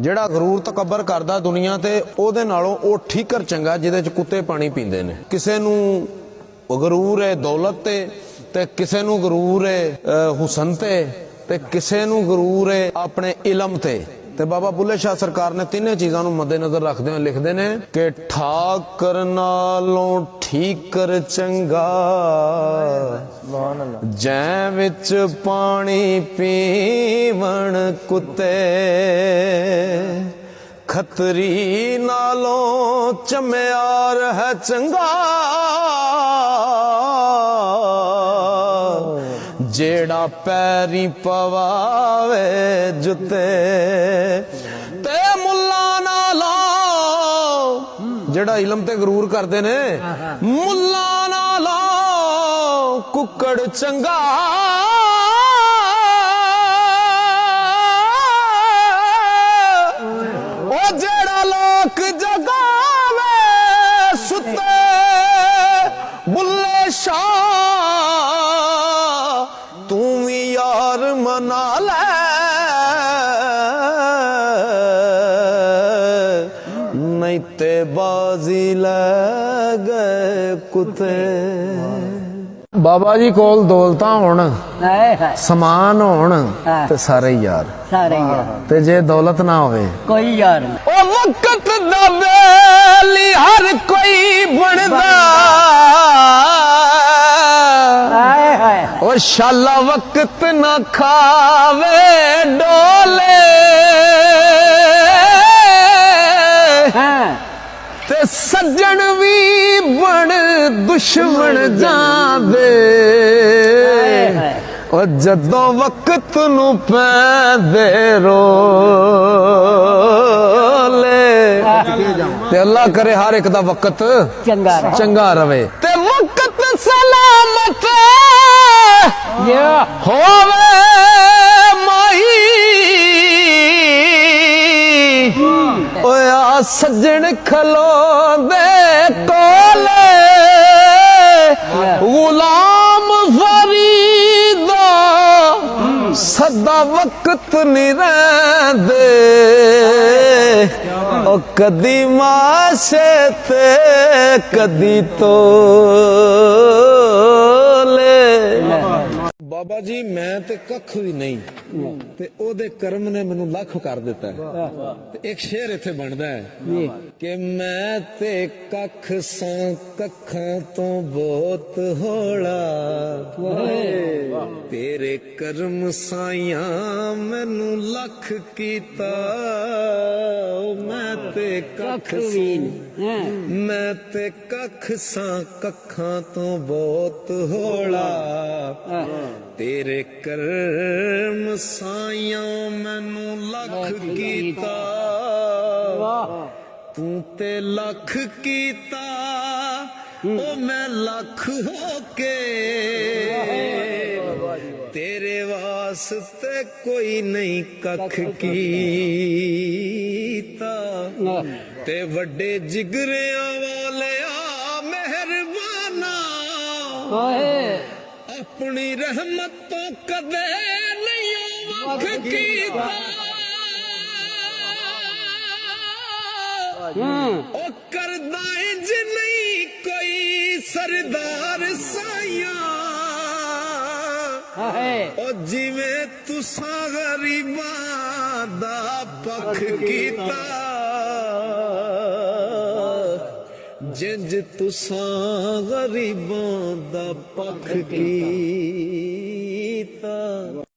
ਜਿਹੜਾ ਗਰੂਰ ਤਕੱਬਰ ਕਰਦਾ ਦੁਨੀਆ ਤੇ ਉਹਦੇ ਨਾਲੋਂ ਉਹ ਠੀਕਰ ਚੰਗਾ ਜਿਹਦੇ ਚ ਕੁੱਤੇ ਪਾਣੀ ਪੀਂਦੇ ਨੇ। ਕਿਸੇ ਨੂੰ ਗਰੂਰ ਹੈ ਦੌਲਤ ਤੇ ਕਿਸੇ ਨੂੰ ਗਰੂਰ ਹੈ ਹੁਸਨ ਤੇ ਕਿਸੇ ਨੂੰ ਗਰੂਰ ਹੈ ਆਪਣੇ ਇਲਮ ਤੇ बाबा बुल्ले शाह सरकार ने तीनों चीज़ों को मद्देनजर रखते हुए लिखते हैं कि ठाकर नालों ठीकर चंगा जै विच पानी पीवण कुत्ते खतरी नालों चम्यार है चंगा जेड़ा पैरी पवावे जुते ते मुल्ला नालो जेड़ा इलम ते गरूर करते ने मुल्ला नालो कुकड़ चंगा ओ जेड़ा लोक जगावे सुते बुल्ले शाह मना ले नहीं ते बाजी ले गए कुत्ते। बाबा जी कोल दौलतां होण समान होण ते सारे यार ते जे दौलत ना होवे कोई यार नहीं। ओ वक्त दा बेली हर कोई बनदा ओ शाला वक्त न खावे डोले ते सज्जन भी बन दुश्मन जावे ओ जदों वक्त नू पैंदे रोले ते अल्लाह करे हर एक दा वक्त चंगा रवे ते वक्त सलामत होवे माही ओया सज्जन खलो दे कोले गुलाम फरीदा सदा वक्त नहीं रहंदे ओ कदी माशे ते कदी तोले। बाबा जी मैं ते कख भी नहीं ते ओदे कर्म ने मैनू लख कर दिता है। एक शेर इत्थे बनदा है कि मैं ते कख सां कखां तो बहुत होला तेरे कर्म साइया मैनू लख कीता मैं ते कख मैं ते कख सां कखां तो बहुत होला तेरे कर्म साइया मैनू लख कीता तू ते लख कीता ओ मैं लख होके तेरे वास्ते कोई नहीं कख कीता ते वड्डे जिगरियां वाले मेहरबाना अपनी रहमत तो कदे नहीं वख कीता ओ करदा इंज नहीं कोई सरदार साइया ओ जिवें तुसां गरीबां दा पख कीता जिंज तुसां गरीबां दा पख कीता।